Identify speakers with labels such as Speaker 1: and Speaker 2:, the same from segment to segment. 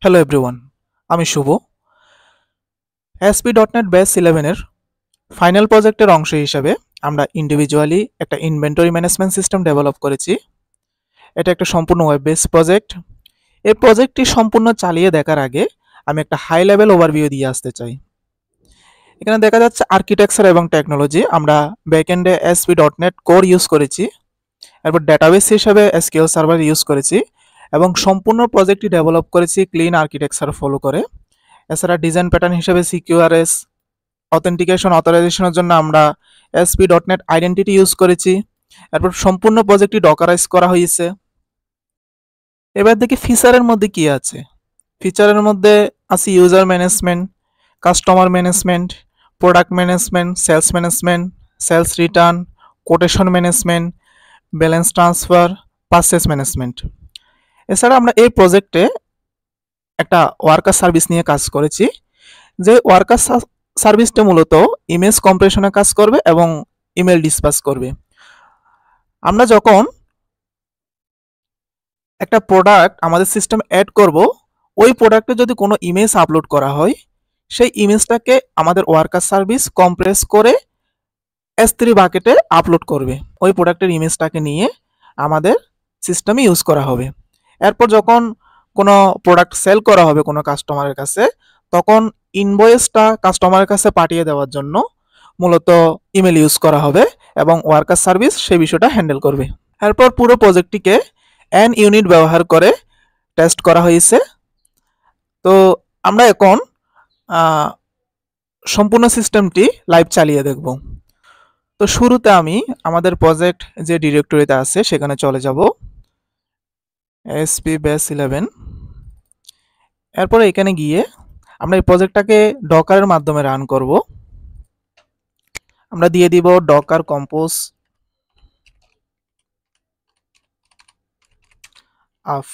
Speaker 1: Hello everyone, আমি শুভ। ASP.NET base 11 এর final প্রজেক্টের অংশ হিসাবে আমরা ইন্ডিভিজুয়ালি একটা ইনভেন্টরি ম্যানেজমেন্ট সিস্টেম ডেভেলপ করেছি। এটা একটা সম্পূর্ণ ওয়েব বেস প্রজেক্ট। এই প্রজেক্টটি সম্পূর্ণ চালিয়ে দেখার আগে আমি একটা হাই লেভেল ওভারভিউ দিয়ে আসতে চাই। এখানে দেখা যাচ্ছে আর্কিটেকচার এবং টেকনোলজি। আমরা ব্যাকএন্ডে ASP.NET কোর ইউজ করেছি, এরপর ডাটাবেস হিসাবে SQL সার্ভার ইউজ করেছি এবং সম্পূর্ণ প্রজেক্টটি ডেভেলপ করেছি ক্লিন আর্কিটেকচার ফলো করে। এছাড়া ডিজাইন প্যাটার্ন হিসেবে সিকিউআরএস, অথেন্টিকেশন অথরাইজেশনের জন্য আমরা ASP.NET আইডেন্টিটি ইউজ করেছি। এরপর সম্পূর্ণ প্রজেক্টটি ডকারাইজ করা হয়েছে। এবার দেখি ফিচারের মধ্যে কি আছে। ফিচারের মধ্যে আছে user management, customer management, product management, sales return, quotation management, balance transfer, purchase management. এছাড়া আমরা এই প্রজেক্টে একটা ওয়ার্কার সার্ভিস নিয়ে কাজ করেছি, যে ওয়ার্কার সার্ভিসটা মূলত ইমেজ কম্প্রেশনে কাজ করবে এবং ইমেল ডিসপাস করবে। আমরা যখন একটা প্রোডাক্ট আমাদের সিস্টেম অ্যাড করব, ওই প্রোডাক্টে যদি কোনো ইমেজ আপলোড করা হয়, সেই ইমেজটাকে আমাদের ওয়ার্কার সার্ভিস কম্প্রেস করে S3 বাকেটে আপলোড করবে। ওই প্রোডাক্টের ইমেজটাকে নিয়ে আমাদের সিস্টেমে ইউজ করা হবে। এরপর যখন কোনো প্রোডাক্ট সেল করা হবে কোনো কাস্টমারের কাছে, তখন ইনভয়েসটা কাস্টমারের কাছে পাঠিয়ে দেওয়ার জন্য মূলত ইমেল ইউজ করা হবে এবং ওয়ার্কার সার্ভিস সেই বিষয়টা হ্যান্ডেল করবে। এরপর পুরো প্রজেক্টটিকে এন ইউনিট ব্যবহার করে টেস্ট করা হয়েছে। তো আমরা এখন সম্পূর্ণ সিস্টেমটি লাইভ চালিয়ে দেখব। তো শুরুতে আমি আমাদের প্রজেক্ট যে ডিরেক্টরিতে আছে সেখানে চলে যাব, ASP বেস 11। এরপরে এখানে গিয়ে আমরা এই প্রজেক্টটাকে ডকারের মাধ্যমে রান করব। আমরা দিয়ে দিব Docker compose up.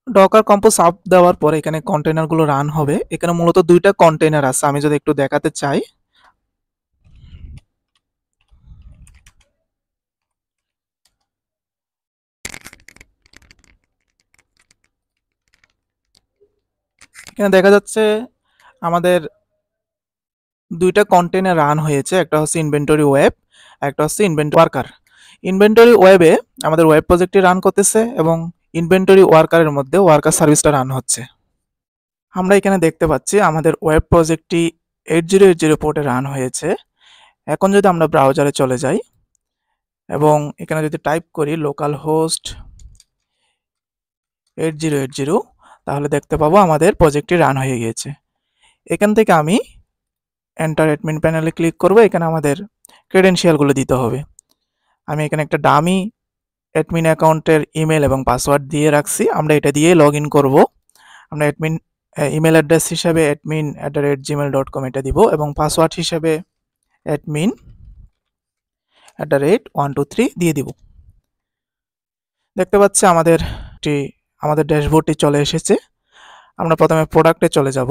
Speaker 1: Docker compose up দেওয়ার পরে এখানে কন্টেনারগুলো রান হবে। এখানে মূলত দুইটা কন্টেনার আছে, আমি যদি একটু দেখাতে চাই। এখানে দেখা যাচ্ছে আমাদের দুইটা কন্টেনার রান হয়েছে, একটা হচ্ছে ইনভেন্টরি ওয়েব, একটা হচ্ছে ইনভেন্টরি ওয়ার্কার। ইনভেন্টরি ওয়েবে আমাদের ওয়েব প্রজেক্টটি রান করতেছে এবং ইনভেন্টরি ওয়ার্কারের মধ্যে ওয়ার্কার সার্ভিসটা রান হচ্ছে। আমরা এখানে দেখতে পাচ্ছি আমাদের ওয়েব প্রজেক্টটি 8080 পোর্টে রান হয়েছে। এখন যদি আমরা ব্রাউজারে চলে যাই এবং এখানে যদি টাইপ করি লোকাল হোস্ট 8080, তাহলে দেখতে পাবো আমাদের প্রজেক্টটি রান হয়ে গিয়েছে। এখান থেকে আমি এন্টার অ্যাডমিন প্যানেলে ক্লিক করব। এখানে আমাদের ক্রেডেনশিয়ালগুলো দিতে হবে। আমি এখানে একটা ডামি অ্যাডমিন অ্যাকাউন্টের ইমেল এবং পাসওয়ার্ড দিয়ে রাখছি, আমরা এটা দিয়ে লগ ইন করবো। আমরা অ্যাডমিন ইমেল অ্যাড্রেস হিসাবে admin@gmail.com এটা দিব এবং পাসওয়ার্ড হিসাবে admin@123 দিয়ে দিব। দেখতে পাচ্ছি আমাদের ড্যাশবোর্ডটি চলে এসেছে। আমরা প্রথমে প্রোডাক্টে চলে যাব।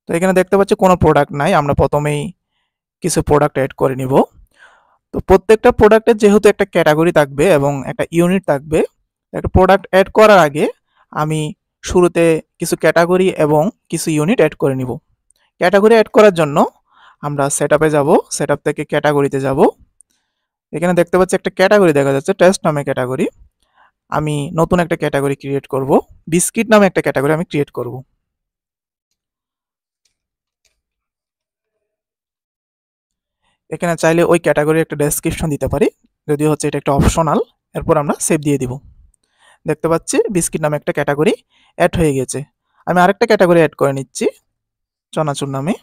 Speaker 1: তো এখানে দেখতে পাচ্ছি কোনো প্রোডাক্ট নাই, আমরা প্রথমেই কিছু প্রোডাক্ট অ্যাড করে নিব। তো প্রত্যেকটা প্রোডাক্টের যেহেতু একটা ক্যাটাগরি থাকবে এবং একটা ইউনিট থাকবে, একটা প্রোডাক্ট অ্যাড করার আগে আমি শুরুতে কিছু ক্যাটাগরি এবং কিছু ইউনিট অ্যাড করে নিব। ক্যাটাগরি অ্যাড করার জন্য আমরা সেটআপে যাব, সেটআপ থেকে ক্যাটাগরিতে যাব। এখানে দেখতে পাচ্ছি একটা ক্যাটাগরি দেখা যাচ্ছে, টেস্ট নামে ক্যাটাগরি। আমি নতুন একটা ক্যাটাগরি ক্রিয়েট করব, বিস্কিট নামে একটা ক্যাটাগরি আমি ক্রিয়েট করব। এখানে চাইলে ওই ক্যাটাগরির একটা ডেসক্রিপশন দিতে পারি, যদিও হচ্ছে এটা একটা অপশনাল। এরপর আমরা সেভ দিয়ে দিব। দেখতে পাচ্ছি বিস্কিট নামে একটা ক্যাটাগরি অ্যাড হয়ে গেছে। আমি আরেকটা ক্যাটাগরি অ্যাড করে নিচ্ছি, চনাচুর নামে।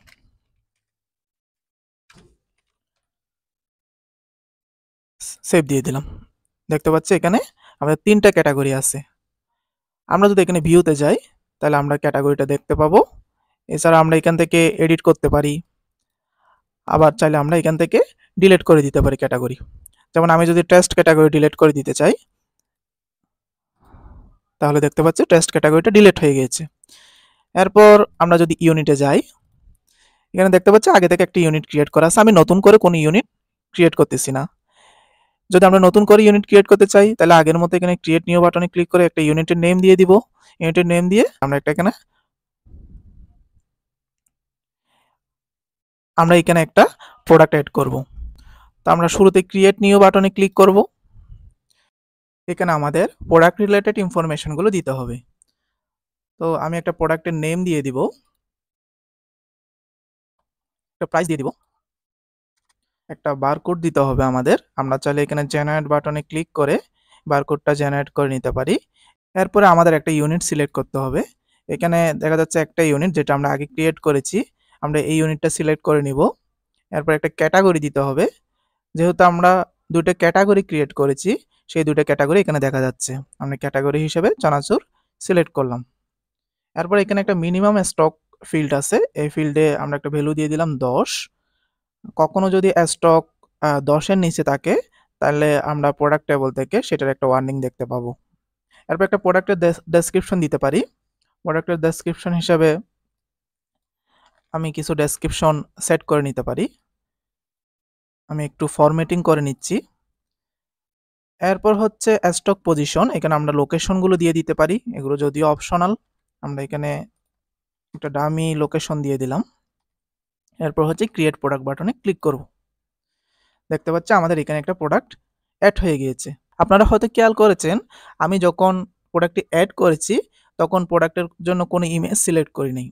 Speaker 1: সেভ দিয়ে দিলাম। দেখতে পাচ্ছি এখানে আমাদের 3টা ক্যাটাগরি আছে। আমরা যদি এখানে ভিউতে যাই, তাহলে আমরা ক্যাটাগরিটা দেখতে পাবো। এছাড়া আমরা এখান থেকে এডিট করতে পারি, আবার চাইলে আমরা এখান থেকে ডিলিট করে দিতে পারি ক্যাটাগরি। যেমন আমি যদি টেস্ট ক্যাটাগরি ডিলিট করে দিতে চাই, তাহলে দেখতে পাচ্ছি টেস্ট ক্যাটাগরিটা ডিলিট হয়ে গেছে। এরপর আমরা যদি ইউনিটে যাই, এখানে দেখতে পাচ্ছি আগে থেকে একটা ইউনিট ক্রিয়েট করা আছে, আমি নতুন করে কোনো ইউনিট ক্রিয়েট করতেছি না। যদি আমরা নতুন করে ইউনিট ক্রিয়েট করতে চাই তাহলে আগের মতো এখানে ক্রিয়েট নিউ বাটনে ক্লিক করে একটা ইউনিটের নেম দিয়ে দিব। ইউনিটের নেম দিয়ে আমরা এখানে একটা প্রোডাক্ট অ্যাড করব। তো আমরা শুরুতে ক্রিয়েট নিউ বাটনে ক্লিক করব। এখানে আমাদের প্রোডাক্ট রিলেটেড ইনফরমেশনগুলো দিতে হবে। তো আমি একটা প্রোডাক্টের নেম দিয়ে দিব, একটা প্রাইস দিয়ে দিব, একটা বারকোড দিতে হবে আমাদের। আমরা চাইলে এখানে জেনারেট বাটনে ক্লিক করে বারকোডটা জেনারেট করে নিতে পারি। এরপরে আমাদের একটা ইউনিট সিলেক্ট করতে হবে। এখানে দেখা যাচ্ছে একটা ইউনিট যেটা আমরা আগে ক্রিয়েট করেছি, আমরা এই ইউনিটটা সিলেক্ট করে নিব। এরপর একটা ক্যাটাগরি দিতে হবে। যেহেতু আমরা দুটো ক্যাটাগরি ক্রিয়েট করেছি, সেই দুটো ক্যাটাগরি এখানে দেখা যাচ্ছে। আমরা ক্যাটাগরি হিসেবে চানাচুর সিলেক্ট করলাম। এরপর এখানে একটা মিনিমাম স্টক ফিল্ড আছে, এই ফিল্ডে আমরা একটা ভ্যালু দিয়ে দিলাম 10। কখনো যদি স্টক 10-এর নিচে থাকে তাহলে আমরা প্রোডাক্ট টেবল থেকে সেটার একটা ওয়ার্নিং দেখতে পাবো। এরপর একটা প্রোডাক্টের ডেসক্রিপশন দিতে পারি। প্রোডাক্টের ডেসক্রিপশন হিসাবে আমি কিছু ডেসক্রিপশন সেট করে নিতে পারি। আমি একটু ফরম্যাটিং করে নিচ্ছি। এরপর হচ্ছে স্টক পজিশন, এখানে আমরা লোকেশনগুলো দিয়ে দিতে পারি, এগুলো যদিও অপশনাল। আমরা এখানে একটা ডামি লোকেশন দিয়ে দিলাম। এরপর হচ্ছে ক্রিয়েট প্রোডাক্ট বাটনে ক্লিক করব। দেখতে পাচ্ছি আমাদের এখানে একটা প্রোডাক্ট অ্যাড হয়ে গিয়েছে। আপনারা হয়তো খেয়াল করেছেন আমি যখন প্রোডাক্টটি অ্যাড করেছি তখন প্রোডাক্টের জন্য কোনো ইমেজ সিলেক্ট করিনি,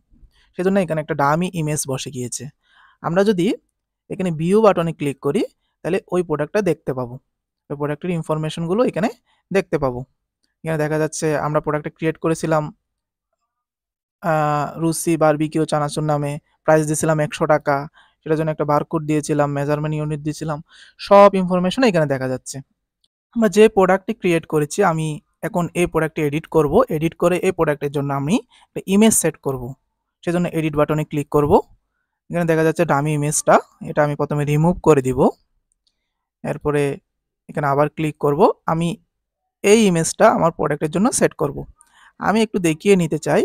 Speaker 1: সেজন্য এখানে একটা ডামি ইমেজ বসে গিয়েছে। আমরা যদি এখানে ভিউ বাটনে ক্লিক করি তাহলে ওই প্রোডাক্টটা দেখতে পাবো, ওই প্রোডাক্টের ইনফরমেশনগুলো এখানে দেখতে পাবো। এখানে দেখা যাচ্ছে আমরা প্রোডাক্টটা ক্রিয়েট করেছিলাম রুচি বারবিকিউ চানাচুর নামে, প্রাইস দিয়েছিলাম 100 টাকা, সেটার জন্য একটা বারকোড দিয়েছিলাম, মেজারমেন্ট ইউনিট দিয়েছিলাম, সব ইনফরমেশন এখানে দেখা যাচ্ছে। আমরা যে প্রোডাক্টটি ক্রিয়েট করেছি আমি এখন এই প্রোডাক্টটি এডিট করব। এডিট করে এই প্রোডাক্টের জন্য আমি একটা ইমেজ সেট করব, সেজন্য এডিট বাটনে ক্লিক করব। এখানে দেখা যাচ্ছে ডামি ইমেজটা, এটা আমি প্রথমে রিমুভ করে দিব। এরপরে এখানে আবার ক্লিক করব। আমি এই ইমেজটা আমার প্রোডাক্টের জন্য সেট করব। আমি একটু দেখিয়ে নিতে চাই।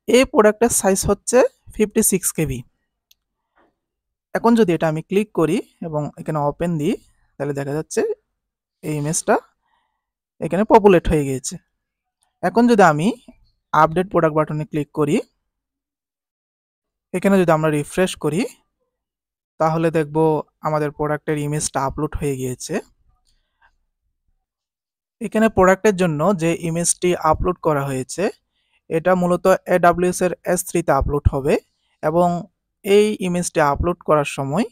Speaker 1: এই প্রোডাক্টের সাইজ হচ্ছে 56 কেবি। এখন যদি এটা আমি ক্লিক করি এবং এখানে ওপেন দিই তাহলে দেখা যাচ্ছে এই ইমেজটা এখানে পপুলেট হয়ে গিয়েছে। এখন যদি আমি আপডেট প্রোডাক্ট বাটনে ক্লিক করি, এখানে যদি আমরা রিফ্রেশ করি তাহলে দেখব আমাদের প্রোডাক্টের ইমেজটা আপলোড হয়ে গিয়েছে। এখানে প্রোডাক্টের জন্য যে ইমেজটি আপলোড করা হয়েছে এটা মূলত AWS এর S3 তে আপলোড হবে এবং এই ইমেজটি আপলোড করার সময়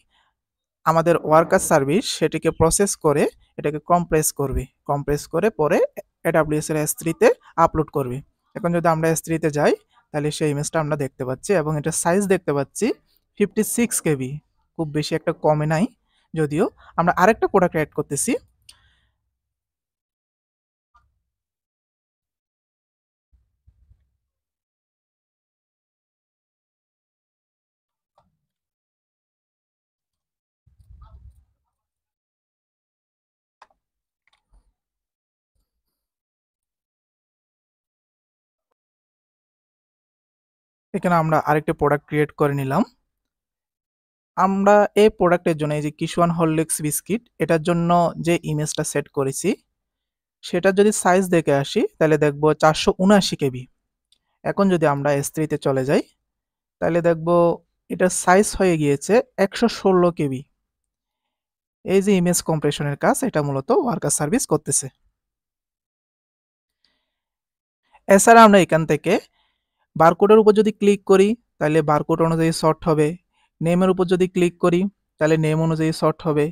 Speaker 1: আমাদের ওয়ার্কার সার্ভিস সেটিকে প্রসেস করে এটাকে কম্প্রেস করে পরে AWS এর S3 তে আপলোড করবে। এখন যদি আমরা S3 তে যাই তাহলে সেই ইমেজটা আমরা দেখতে পাচ্ছি এবং এটার সাইজ দেখতে পাচ্ছি 56 কেবি, খুব বেশি একটা কমে নাই। যদিও আমরা আরেকটা প্রোডাক্ট অ্যাড করতেছি। এখানে আমরা আরেকটা প্রোডাক্ট ক্রিয়েট করে নিলাম। আমরা এই প্রোডাক্টের জন্য এই যে কিশোয়ান হরলিক্স বিস্কিট এটার জন্য যে ইমেজটা সেট করেছি সেটা যদি সাইজ দেখে আসি তাহলে দেখব 479 কেবি। এখন যদি আমরা S3 তে চলে যাই তাহলে দেখব এটার সাইজ হয়ে গিয়েছে 116 কেবি। এই যে ইমেজ কম্প্রেশনের কাজ এটা মূলত ওয়ার্কার সার্ভিস করতেছে। এছাড়া আমরা এখান থেকে বারকোডের উপর যদি ক্লিক করি তাহলে বারকোড অনুযায়ী সর্ট হবে, নেমের উপর যদি ক্লিক করি তাহলে নেম অনুযায়ী সর্ট হবে,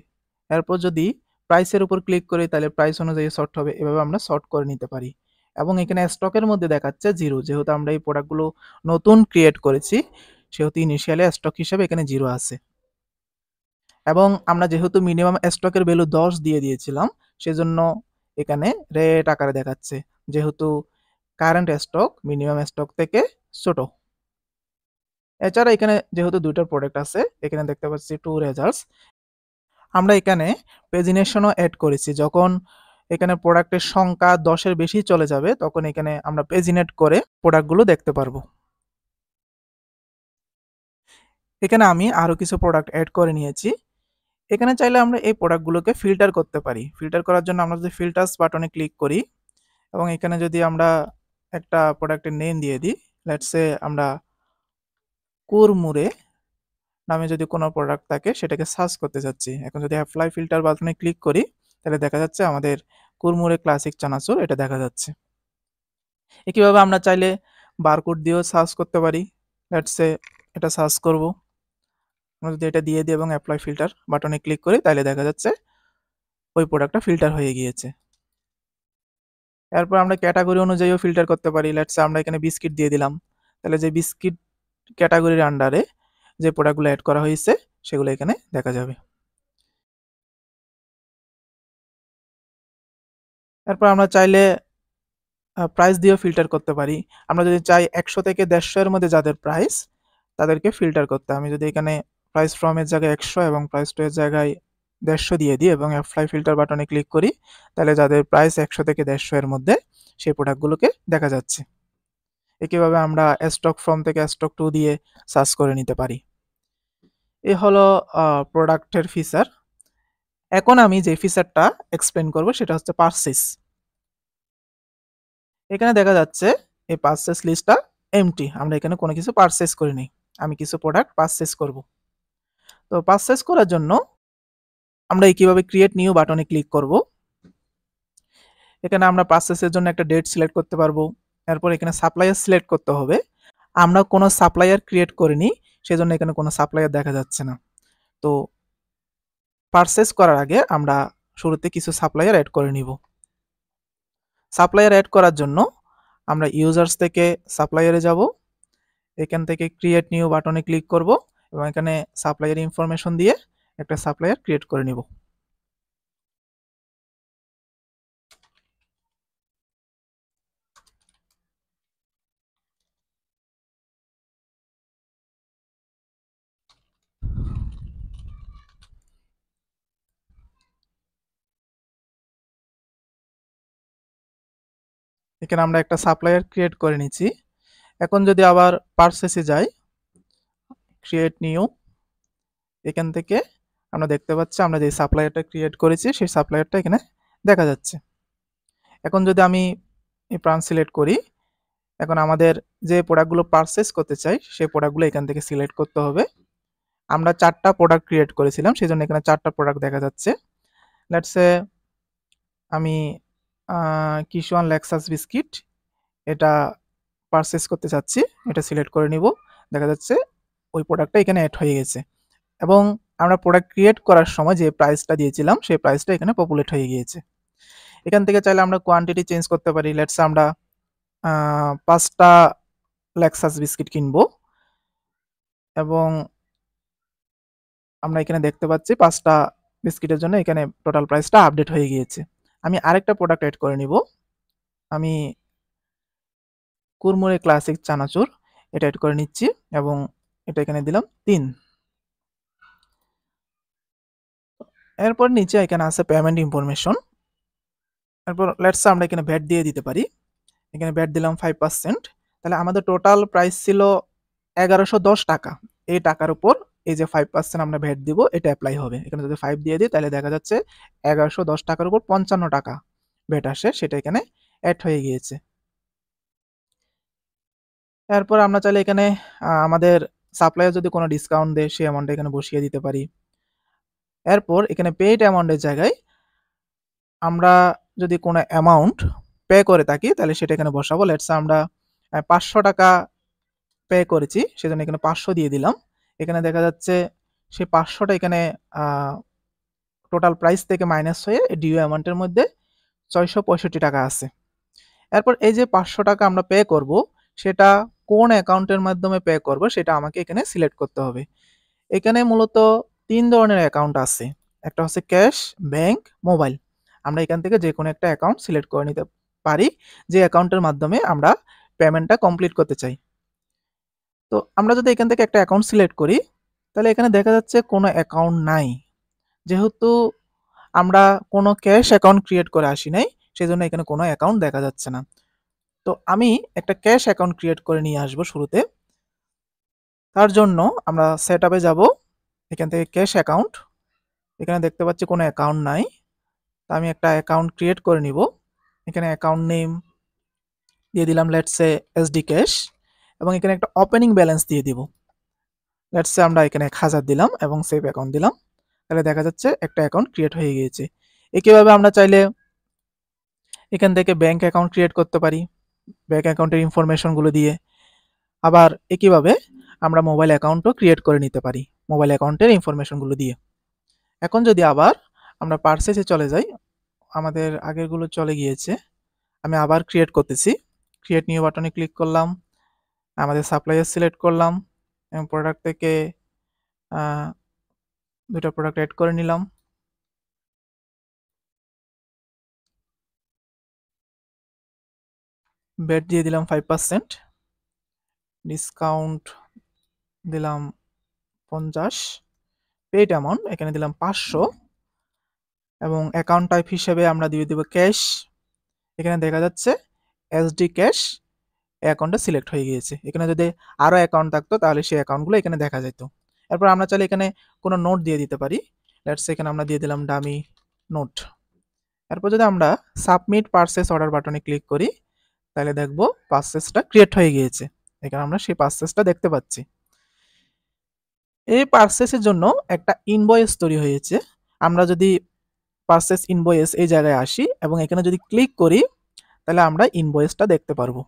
Speaker 1: এরপর যদি প্রাইসের উপর ক্লিক করি তাহলে প্রাইস অনুযায়ী সর্ট হবে। এভাবে আমরা সর্ট করে নিতে পারি এবং এখানে স্টকের মধ্যে দেখাচ্ছে 0, যেহেতু আমরা এই প্রোডাক্টগুলো নতুন ক্রিয়েট করেছি সেহেতু ইনিশিয়ালি স্টক হিসেবে এখানে 0 আছে এবং আমরা যেহেতু মিনিমাম স্টকের ভ্যালু 10 দিয়ে দিয়েছিলাম সেজন্য এখানে রেড আকারে দেখাচ্ছে, যেহেতু কারেন্ট স্টক মিনিমাম স্টক থেকে ছোট। এছাড়া এখানে যেহেতু দুইটা প্রোডাক্ট আছে এখানে দেখতে পাচ্ছি 2 রেজাল্টস। আমরা এখানে পেজিনেশনও অ্যাড করেছি, যখন এখানে প্রোডাক্টের সংখ্যা 10-এর বেশি চলে যাবে তখন এখানে আমরা পেজিনেট করে প্রোডাক্টগুলো দেখতে পারবো। এখানে আমি আরো কিছু প্রোডাক্ট অ্যাড করে নিয়েছি। এখানে চাইলে আমরা এই প্রোডাক্টগুলোকে ফিল্টার করতে পারি। ফিল্টার করার জন্য আমরা যদি ফিল্টার্স বাটনে ক্লিক করি এবং এখানে যদি আমরা একটা প্রোডাক্টের নেম দিয়ে দিই, লেটস সে আমরা কুরমুরে নামে যদি কোনো প্রোডাক্ট থাকে সেটাকে সার্চ করতে চাচ্ছি। এখন যদি অ্যাপ্লাই ফিল্টার বাটনে ক্লিক করি তাহলে দেখা যাচ্ছে আমাদের কুরমুরে ক্লাসিক চানাচুর এটা দেখা যাচ্ছে। একইভাবে আমরা চাইলে বারকোড দিয়েও সার্চ করতে পারি। লেটস সে এটা সার্চ করব। আমরা যদি এটা দিয়ে দিই এবং অ্যাপ্লাই ফিল্টার বাটনে ক্লিক করি তাহলে দেখা যাচ্ছে ওই প্রোডাক্টটা ফিল্টার হয়ে গিয়েছে। এরপর আমরা ক্যাটাগরি অনুযায়ীও ফিল্টার করতে পারি। লেটস সে আমরা এখানে বিস্কিট দিয়ে দিলাম। তাহলে যে বিস্কিট ক্যাটাগরির আন্ডারে যে প্রোডাক্টগুলো অ্যাড করা হয়েছে সেগুলো এখানে দেখা যাবে। এরপর আমরা চাইলে প্রাইস দিয়েও ফিল্টার করতে পারি। আমরা যদি চাই ১০০ থেকে ১৫০ এর মধ্যে যাদের প্রাইস তাদেরকে ফিল্টার করতে। আমি যদি এখানে প্রাইস ফ্রম এর জায়গায় ১০০ এবং প্রাইস টু এর জায়গায় ১৫০ দিয়ে দিই এবং অ্যাপ্লাই ফিল্টার বাটনে ক্লিক করি তাহলে যাদের প্রাইস ১০০ থেকে ১৫০ এর মধ্যে সেই প্রোডাক্টগুলোকে দেখা যাচ্ছে। একইভাবে আমরা স্টক ফ্রম থেকে স্টক টু দিয়ে সার্চ করে নিতে পারি। এ হলো প্রোডাক্টের ফিচার। এখন আমি যে ফিচারটা এক্সপ্লেন করব সেটা হচ্ছে পারচেজ। এখানে দেখা যাচ্ছে এই পারচেজ লিস্টটা এমটি। আমরা এখানে কোনো কিছু পারচেজ করিনি। আমি কিছু প্রোডাক্ট পারচেজ করব। তো পারচেজ করার জন্য আমরা কিভাবে ক্রিয়েট নিউ বাটনে ক্লিক করব। এখানে আমরা পারচেজের জন্য একটা ডেট সিলেক্ট করতে পারবো। এরপর এখানে সাপ্লায়ার সিলেক্ট করতে হবে। আমরা কোনো সাপ্লায়ার ক্রিয়েট করিনি, সেজন্য এখানে কোনো সাপ্লায়ার দেখা যাচ্ছে না। তো পারচেজ করার আগে আমরা শুরুতে কিছু সাপ্লায়ার অ্যাড করে নিব। সাপ্লায়ার অ্যাড করার জন্য আমরা ইউজার্স থেকে সাপ্লায়ারে যাব। এখান থেকে ক্রিয়েট নিউ বাটনে ক্লিক করব এবং এখানে সাপ্লায়ার ইনফরমেশন দিয়ে একটা সাপ্লায়ার ক্রিয়েট করে নিব। এখানে আমরা একটা সাপ্লায়ার ক্রিয়েট করে নিচ্ছি। এখন যদি আবার পারচেসে যাই, ক্রিয়েট নিউ, এখান থেকে আমরা দেখতে পাচ্ছি আমরা যে সাপ্লায়ারটা ক্রিয়েট করেছি সেই সাপ্লায়ারটা এখানে দেখা যাচ্ছে। এখন যদি আমি এই ব্রাঞ্চ সিলেক্ট করি, এখন আমাদের যে প্রোডাক্টগুলো পারচেস করতে চাই সেই প্রোডাক্টগুলো এখান থেকে সিলেক্ট করতে হবে। আমরা 4টা প্রোডাক্ট ক্রিয়েট করেছিলাম, সেজন্য এখানে 4টা প্রোডাক্ট দেখা যাচ্ছে। লেটস সে আমি কিশোয়ান লেক্সাস বিস্কিট এটা পারচেস করতে চাচ্ছি, এটা সিলেক্ট করে নিব। দেখা যাচ্ছে ওই প্রোডাক্টটা এখানে অ্যাড হয়ে গেছে এবং আমরা প্রোডাক্ট ক্রিয়েট করার সময় যে প্রাইসটা দিয়েছিলাম সেই প্রাইসটা এখানে পপুলেট হয়ে গিয়েছে। এখান থেকে চাইলে আমরা কোয়ান্টিটি চেঞ্জ করতে পারি। লেটস আমরা 5টা লেক্সাস বিস্কিট কিনবো এবং আমরা এখানে দেখতে পাচ্ছি 5টা বিস্কিটের জন্য এখানে টোটাল প্রাইসটা আপডেট হয়ে গিয়েছে। আমি আরেকটা প্রোডাক্ট অ্যাড করে নিব। আমি কুরমুরে ক্লাসিক চানাচুর এটা অ্যাড করে নিচ্ছি এবং এটা এখানে দিলাম 3। এরপর নিচে এখানে আছে পেমেন্ট ইনফরমেশন। এরপর লেটস আমরা এখানে ভ্যাট দিয়ে দিতে পারি। এখানে ভ্যাট দিলাম 5%। তাহলে আমাদের টোটাল প্রাইস ছিল 1110 টাকা। এই টাকার উপর এই যে 5% আমরা ভ্যাট দিব এটা অ্যাপ্লাই হবে। এখানে যদি 5 দিয়ে দিই তাহলে দেখা যাচ্ছে 1110 টাকার উপর 55 টাকা ভ্যাট আসে, সেটা এখানে অ্যাড হয়ে গিয়েছে। এরপর আমরা চাইলে এখানে আমাদের সাপ্লায়ার যদি কোনো ডিসকাউন্ট দেয় সেই অ্যামাউন্টটা এখানে বসিয়ে দিতে পারি। এরপর এখানে পেইড অ্যামাউন্টের জায়গায় আমরা যদি কোনো অ্যামাউন্ট পে করে থাকি তাহলে সেটা এখানে বসাবো। লেটস আমরা 500 টাকা পে করেছি, সেজন্য এখানে 500 দিয়ে দিলাম। এখানে দেখা যাচ্ছে সেই 500টা এখানে টোটাল প্রাইস থেকে মাইনাস হয়ে ডিউ অ্যামাউন্টের মধ্যে 665 টাকা আছে। এরপর এই যে 500 টাকা আমরা পে করব সেটা কোন অ্যাকাউন্টের মাধ্যমে পে করব সেটা আমাকে এখানে সিলেক্ট করতে হবে। এখানে মূলত 3 ধরনের অ্যাকাউন্ট আছে। একটা হচ্ছে ক্যাশ, ব্যাংক, মোবাইল। আমরা এখান থেকে যে কোনো একটা অ্যাকাউন্ট সিলেক্ট করে নিতে পারি যে অ্যাকাউন্টের মাধ্যমে আমরা পেমেন্টটা কমপ্লিট করতে চাই। তো আমরা যদি এখান থেকে একটা অ্যাকাউন্ট সিলেক্ট করি তাহলে এখানে দেখা যাচ্ছে কোনো অ্যাকাউন্ট নাই। যেহেতু আমরা কোনো ক্যাশ অ্যাকাউন্ট ক্রিয়েট করে আসি নাই, সেজন্য এখানে কোনো অ্যাকাউন্ট দেখা যাচ্ছে না। তো আমি একটা ক্যাশ অ্যাকাউন্ট ক্রিয়েট করে নিয়ে আসবো শুরুতে। তার জন্য আমরা সেটআপে যাব, এখান থেকে ক্যাশ অ্যাকাউন্ট, এখানে দেখতে পাচ্ছি কোনো অ্যাকাউন্ট নাই। তো আমি একটা অ্যাকাউন্ট ক্রিয়েট করে নিব। এখানে অ্যাকাউন্ট নেম দিয়ে দিলাম লেটস সে এসডি ক্যাশ, এবং এখানে একটা ওপেনিং ব্যালেন্স দিয়ে দিব। লেটস সে আমরা এখানে 1000 দিলাম এবং সেভ অ্যাকাউন্ট দিলাম। তাহলে দেখা যাচ্ছে একটা অ্যাকাউন্ট ক্রিয়েট হয়ে গিয়েছে। একইভাবে আমরা চাইলে এখান থেকে ব্যাংক অ্যাকাউন্ট ক্রিয়েট করতে পারি ব্যাংক অ্যাকাউন্টের ইনফরমেশনগুলো দিয়ে। আবার একইভাবে আমরা মোবাইল অ্যাকাউন্টও ক্রিয়েট করে নিতে পারি মোবাইল অ্যাকাউন্টের ইনফরমেশনগুলো দিয়ে। এখন যদি আবার আমরা পার্সেসে চলে যাই, আমাদের আগেরগুলো চলে গিয়েছে, আমি আবার ক্রিয়েট করতেছি। ক্রিয়েট নিউ বাটনে ক্লিক করলাম, আমাদের সাপ্লাইয়ার সিলেক্ট করলাম এবং প্রোডাক্ট থেকে দুটো প্রোডাক্ট অ্যাড করে নিলাম। ব্যাট দিয়ে দিলাম 5%, ডিসকাউন্ট দিলাম 50, পেড অ্যামাউন্ট এখানে দিলাম 500, এবং অ্যাকাউন্ট টাইপ হিসেবে আমরা দিয়ে দেবো ক্যাশ। এখানে দেখা যাচ্ছে এসডি ক্যাশ অ্যাকাউন্টটা সিলেক্ট হয়ে গিয়েছে। এখানে যদি আরও অ্যাকাউন্ট থাকতো তাহলে সেই অ্যাকাউন্টগুলো এখানে দেখা যেত। এরপর আমরা চাইলে এখানে কোনো নোট দিয়ে দিতে পারি। লেটস এখানে আমরা দিয়ে দিলাম ডামি নোট। এরপর যদি আমরা সাবমিট পারচেস অর্ডার বাটনে ক্লিক করি, তাহলে দেখবো পারচেসটা ক্রিয়েট হয়ে গিয়েছে। এখানে আমরা সেই পারচেসটা দেখতে পাচ্ছি। এই পারচেসের জন্য একটা ইনভয়েস তৈরি হয়েছে। আমরা যদি পারচেস ইনভয়েস এই জায়গায় আসি এবং এখানে যদি ক্লিক করি, তাহলে আমরা ইনভয়েসটা দেখতে পারবো।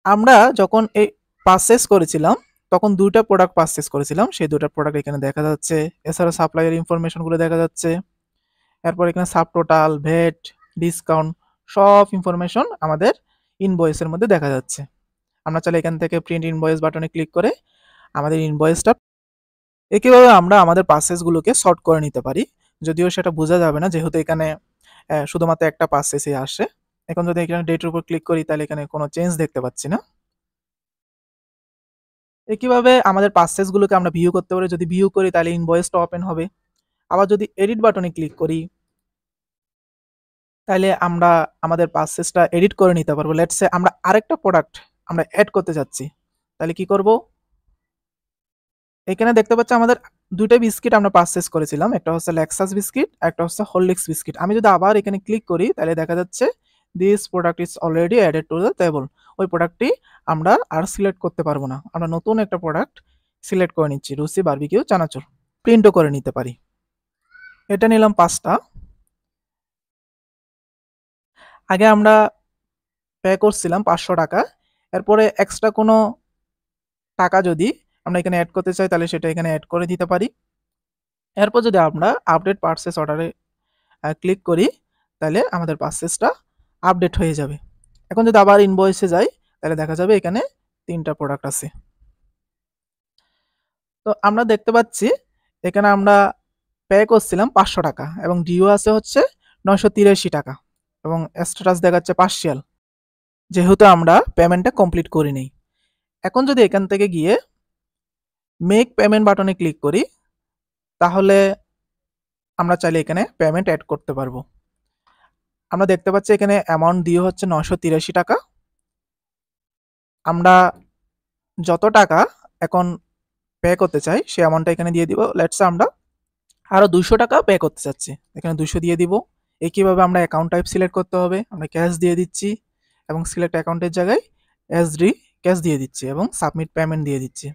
Speaker 1: আমরা যখন এই পারচেস করেছিলাম তখন 2টা প্রোডাক্ট পারচেস করেছিলাম, সেই 2টা প্রোডাক্ট এখানে দেখা যাচ্ছে। এছাড়া সাপ্লাইয়ের ইনফরমেশনগুলো দেখা যাচ্ছে। এরপর এখানে সাব টোটাল, ভ্যাট, ডিসকাউন্ট সব ইনফরমেশন আমাদের ইনভয়েসের মধ্যে দেখা যাচ্ছে। আমরা চাইলে এখান থেকে প্রিন্ট ইনভয়েস বাটনে ক্লিক করে আমাদের ইনভয়েসটা, একইভাবে আমরা আমাদের পারচেসগুলোকে সর্ট করে নিতে পারি, যদিও সেটা বোঝা যাবে না যেহেতু এখানে শুধুমাত্র একটা পারচেসই আসে। এখন যদি এখানে ডেটের উপর ক্লিক করি তাহলে এখানে কোনো চেঞ্জ দেখতে পাচ্ছি না। একইভাবে আমাদের পারচেসগুলোকে আমরা ভিউ করতে পারি। যদি ভিউ করি তাহলে ইনভয়েসটা ওপেন হবে। আবার যদি এডিট বাটনে ক্লিক করি তাহলে আমরা আমাদের পারচেসটা এডিট করে নিতে পারবো। লেটস সে আমরা আরেকটা প্রোডাক্ট আমরা অ্যাড করতে যাচ্ছি, তাহলে কি করব? এখানে দেখতে পাচ্ছি আমাদের 2টা বিস্কিট আমরা পারচেস করেছিলাম, একটা হচ্ছে লেক্সাস বিস্কিট, একটা হচ্ছে হরলিক্স বিস্কিট। আমি যদি আবার এখানে ক্লিক করি তাহলে দেখা যাচ্ছে this product is already added to the table. ওই প্রোডাক্টটি আমরা আর সিলেক্ট করতে পারবো না। আমরা নতুন একটা প্রোডাক্ট সিলেক্ট করে নিচ্ছি, রুচি বারবিকিউ চানাচুর। প্রিন্টও করে নিতে পারি। এটা নিলাম 5টা। আগে আমরা পে করছিলাম 500 টাকা। এরপরে এক্সট্রা কোনো টাকা যদি আমরা এখানে অ্যাড করতে চাই তাহলে সেটা এখানে অ্যাড করে দিতে পারি। এরপর যদি আমরা আপডেট পারচেস অর্ডারে ক্লিক করি তাহলে আমাদের পারচেসটা আপডেট হয়ে যাবে। এখন যদি আবার ইনভয়েসে যাই তাহলে দেখা যাবে এখানে 3টা প্রোডাক্ট আছে। তো আমরা দেখতে পাচ্ছি এখানে আমরা পে করছিলাম 500 টাকা এবং ডিও আছে হচ্ছে 983 টাকা এবং স্ট্যাটাস দেখাচ্ছে পার্শিয়াল, যেহেতু আমরা পেমেন্টটা কমপ্লিট করিনি। এখন যদি এখান থেকে গিয়ে মেক পেমেন্ট বাটনে ক্লিক করি তাহলে আমরা চাইলে এখানে পেমেন্ট অ্যাড করতে পারবো। আমরা দেখতে পাচ্ছি এখানে অ্যামাউন্ট দিয়ে হচ্ছে 983 টাকা। আমরা যত টাকা এখন পে করতে চাই সেই অ্যামাউন্টটা এখানে দিয়ে দিব। লেটস আমরা আরও 200 টাকা পে করতে চাচ্ছি, এখানে 200 দিয়ে দিব। একইভাবে আমরা অ্যাকাউন্ট টাইপ সিলেক্ট করতে হবে, আমরা ক্যাশ দিয়ে দিচ্ছি এবং সিলেক্ট অ্যাকাউন্টের জায়গায় এসডি ক্যাশ দিয়ে দিচ্ছি এবং সাবমিট পেমেন্ট দিয়ে দিচ্ছি।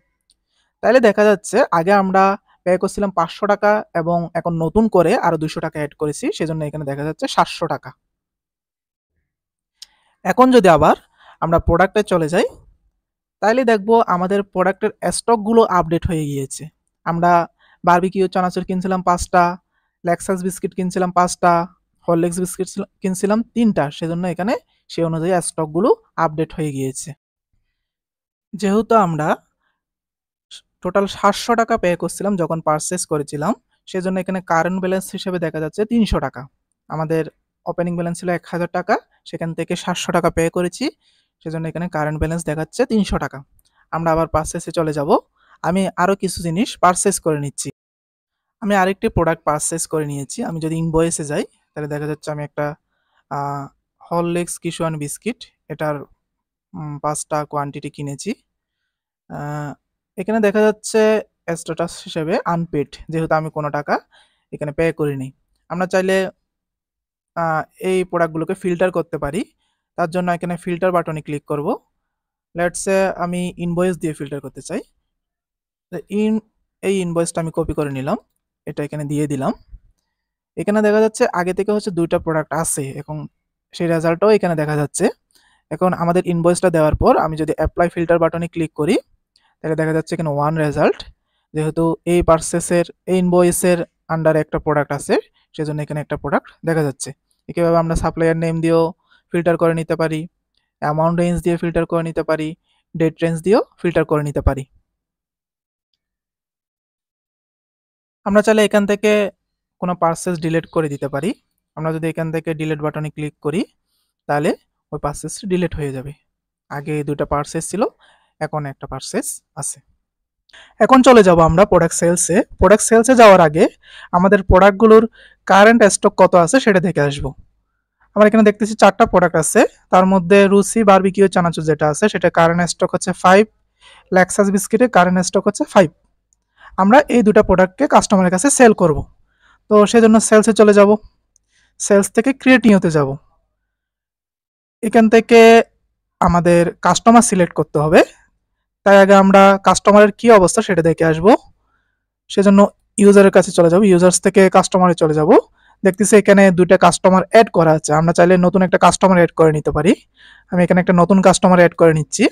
Speaker 1: তাইলে দেখা যাচ্ছে আগে আমরা পে করছিলাম 500 টাকা এবং এখন নতুন করে আরও 200 টাকা অ্যাড করেছি, সেজন্য এখানে দেখা যাচ্ছে 700 টাকা। এখন যদি আবার আমরা প্রোডাক্টে চলে যাই তাইলে দেখবো আমাদের প্রোডাক্টের স্টকগুলো আপডেট হয়ে গিয়েছে। আমরা বারবিকিউ চানাচুর কিনছিলাম 5টা, লেক্সাস বিস্কিট কিনছিলাম 5টা, হরলিক্স বিস্কিট কিনছিলাম 3টা, সেজন্য এখানে সেই অনুযায়ী স্টকগুলো আপডেট হয়ে গিয়েছে। যেহেতু আমরা টোটাল 700 টাকা পে করছিলাম যখন পারচেস করেছিলাম, সেজন্য এখানে কারেন্ট ব্যালেন্স হিসেবে দেখা যাচ্ছে 300 টাকা। আমাদের ওপেনিং ব্যালেন্স ছিল 1000 টাকা, সেখান থেকে 700 টাকা পে করেছি, সেজন্য এখানে কারেন্ট ব্যালেন্স দেখাচ্ছে 300 টাকা। আমরা আবার পারচেসে চলে যাব। আমি আরও কিছু জিনিস পারচেস করে নিচ্ছি। আমি আরেকটি প্রোডাক্ট পারচেস করে নিয়েছি। আমি যদি ইনভয়েসে যাই তাহলে দেখা যাচ্ছে আমি একটা হরলিক্স কিশোয়ান বিস্কিট, এটার 5টা কোয়ান্টিটি কিনেছি। এখানে দেখা যাচ্ছে স্ট্যাটাস হিসেবে আনপেড, যেহেতু আমি কোনো টাকা এখানে পে করিনি। আমরা চাইলে এই প্রোডাক্টগুলোকে ফিল্টার করতে পারি। তার জন্য এখানে ফিল্টার বাটনে ক্লিক করব। লেটস সে আমি ইনভয়েস দিয়ে ফিল্টার করতে চাই। তো এই ইনভয়েসটা আমি কপি করে নিলাম, এটা এখানে দিয়ে দিলাম। এখানে দেখা যাচ্ছে আগে থেকে হচ্ছে 2টা প্রোডাক্ট আছে, এখন সেই রেজাল্টটাও এখানে দেখা যাচ্ছে। এখন আমাদের ইনভয়েসটা দেওয়ার পর আমি যদি অ্যাপ্লাই ফিল্টার বাটনে ক্লিক করি, তাহলে দেখা যাচ্ছে এখানে 1 রেজাল্ট। যেহেতু এই পারচেসের এই ইনভয়েসের আন্ডারে একটা প্রোডাক্ট আছে, সেজন্য এখানে একটা প্রোডাক্ট দেখা যাচ্ছে। একইভাবে আমরা সাপ্লায়ার নেম দিয়েও ফিল্টার করে নিতে পারি, অ্যামাউন্ট রেঞ্জ দিয়ে ফিল্টার করে নিতে পারি, ডেট রেঞ্জ দিয়েও ফিল্টার করে নিতে পারি। আমরা চাইলে এখান থেকে কোনো পারচেস ডিলিট করে দিতে পারি। আমরা যদি এখান থেকে ডিলিট বাটনে ক্লিক করি, তাহলে ওই পারচেসটি ডিলিট হয়ে যাবে। আগে 2টা পারচেস ছিল, এখন একটা পারচেস আছে। এখন চলে যাব আমরা প্রোডাক্ট সেলসে। প্রোডাক্ট সেলসে যাওয়ার আগে আমাদের প্রোডাক্টগুলোর কারেন্ট স্টক কত আছে সেটা দেখে আসবো। আমরা এখানে দেখতেছি 4টা প্রোডাক্ট আছে, তার মধ্যে রুচি বারবিকিউ চানাচুর যেটা আছে সেটা কারেন্ট স্টক হচ্ছে 5, লেক্সাস বিস্কিটের কারেন্ট স্টক হচ্ছে 5। আমরা এই 2টা প্রোডাক্টকে কাস্টমারের কাছে সেল করব। তো সেজন্য সেলসে চলে যাব, সেলস থেকে ক্রিয়েট নিউতে যাব। এখান থেকে আমাদের কাস্টমার সিলেক্ট করতে হবে। তাই আগে আমরা কাস্টমারের কি অবস্থা সেটা দেখে আসবো। সেজন্য ইউজারের কাছে চলে যাব, ইউজার্স থেকে কাস্টমারে চলে যাব। দেখতেছি এখানে 2টা কাস্টমার অ্যাড করা আছে, আমরা চাইলে নতুন একটা কাস্টমার অ্যাড করে নিতে পারি। আমি এখানে একটা নতুন কাস্টমার অ্যাড করে নিচ্ছি।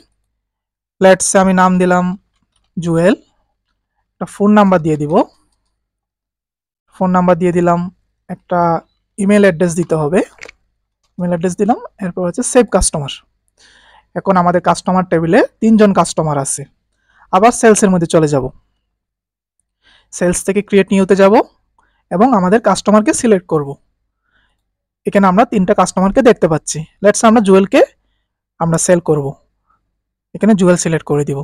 Speaker 1: লেটস আমি নাম দিলাম জুয়েল, একটা ফোন নাম্বার দিয়ে দিব, ফোন নাম্বার দিয়ে দিলাম, একটা ইমেল অ্যাড্রেস দিতে হবে, ইমেল অ্যাড্রেস দিলাম। এরপর হচ্ছে সেভ কাস্টমার। এখন আমাদের কাস্টমার টেবিলে 3জন কাস্টমার আছে। আবার সেলসের মধ্যে চলে যাব, সেলস থেকে ক্রিয়েট নিউতে যাব এবং আমাদের কাস্টমারকে সিলেক্ট করব। এখানে আমরা 3টা কাস্টমারকে দেখতে পাচ্ছি। লেটস আমরা জুয়েলকে আমরা সেল করব, এখানে জুয়েল সিলেক্ট করে দিব।